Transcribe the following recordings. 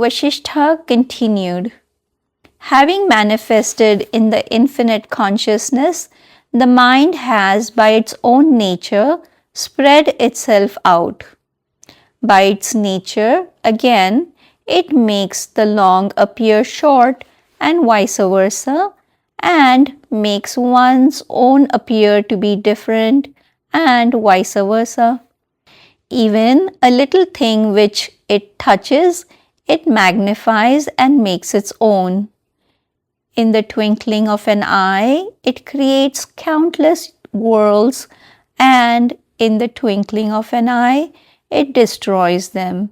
Vasistha continued, having manifested in the infinite consciousness, the mind has by its own nature spread itself out. By its nature, again, it makes the long appear short and vice versa, and makes one's own appear to be different and vice versa. Even a little thing which it touches, it magnifies and makes its own. In the twinkling of an eye, it creates countless worlds, and in the twinkling of an eye, it destroys them.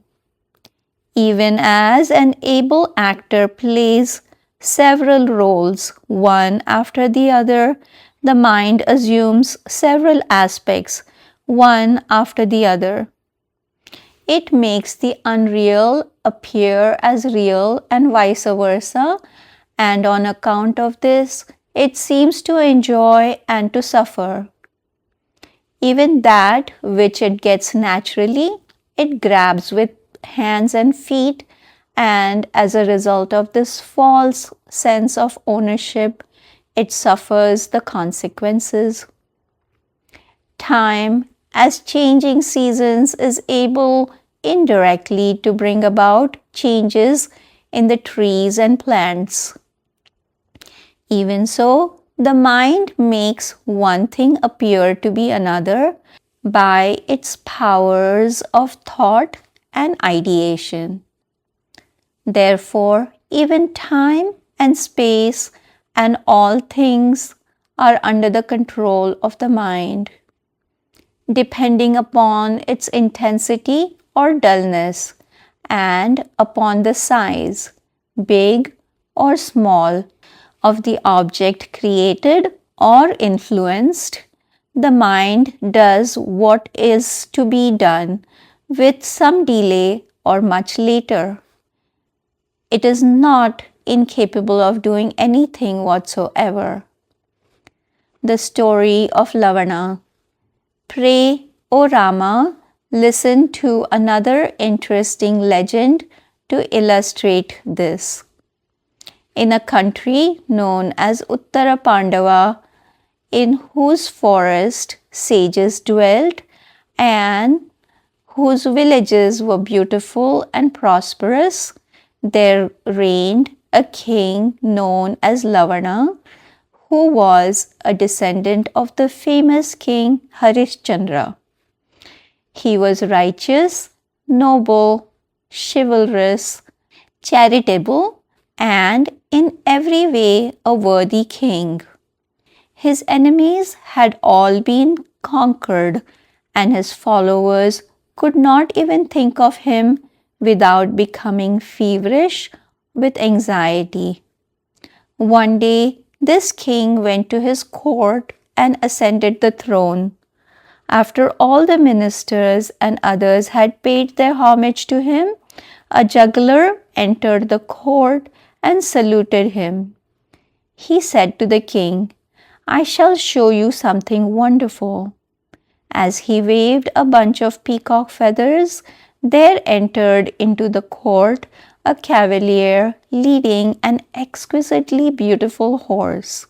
Even as an able actor plays several roles, one after the other, the mind assumes several aspects, one after the other. It makes the unreal appear as real and vice versa, and on account of this, it seems to enjoy and to suffer. Even that which it gets naturally, it grabs with hands and feet, and as a result of this false sense of ownership, it suffers the consequences. Time, as changing seasons, is able indirectly to bring about changes in the trees and plants. Even so, the mind makes one thing appear to be another by its powers of thought and ideation. Therefore, even time and space and all things are under the control of the mind, depending upon its intensity or dullness and upon the size, big or small, of the object created or influenced. The mind does what is to be done with some delay or much later. It is not incapable of doing anything whatsoever. The Story of Lavana. Pray, O Rama, listen to another interesting legend to illustrate this. In a country known as Uttara Pandava, in whose forest sages dwelt and whose villages were beautiful and prosperous, there reigned a king known as Lavana, who was a descendant of the famous king Harishchandra. He was righteous, noble, chivalrous, charitable, and in every way a worthy king. His enemies had all been conquered, and his followers could not even think of him without becoming feverish with anxiety. One day, this king went to his court and ascended the throne. After all the ministers and others had paid their homage to him, a juggler entered the court and saluted him. He said to the king, "I shall show you something wonderful." As he waved a bunch of peacock feathers, there entered into the court a cavalier leading an exquisitely beautiful horse.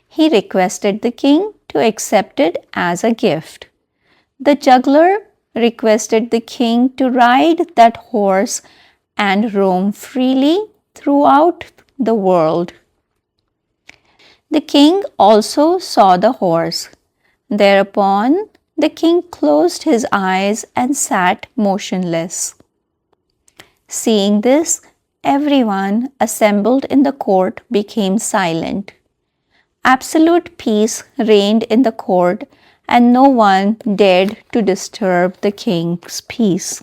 He requested the king to accept it as a gift. The juggler requested the king to ride that horse and roam freely throughout the world. The king also saw the horse. Thereupon, the king closed his eyes and sat motionless. Seeing this, everyone assembled in the court became silent. Absolute peace reigned in the court, and no one dared to disturb the king's peace.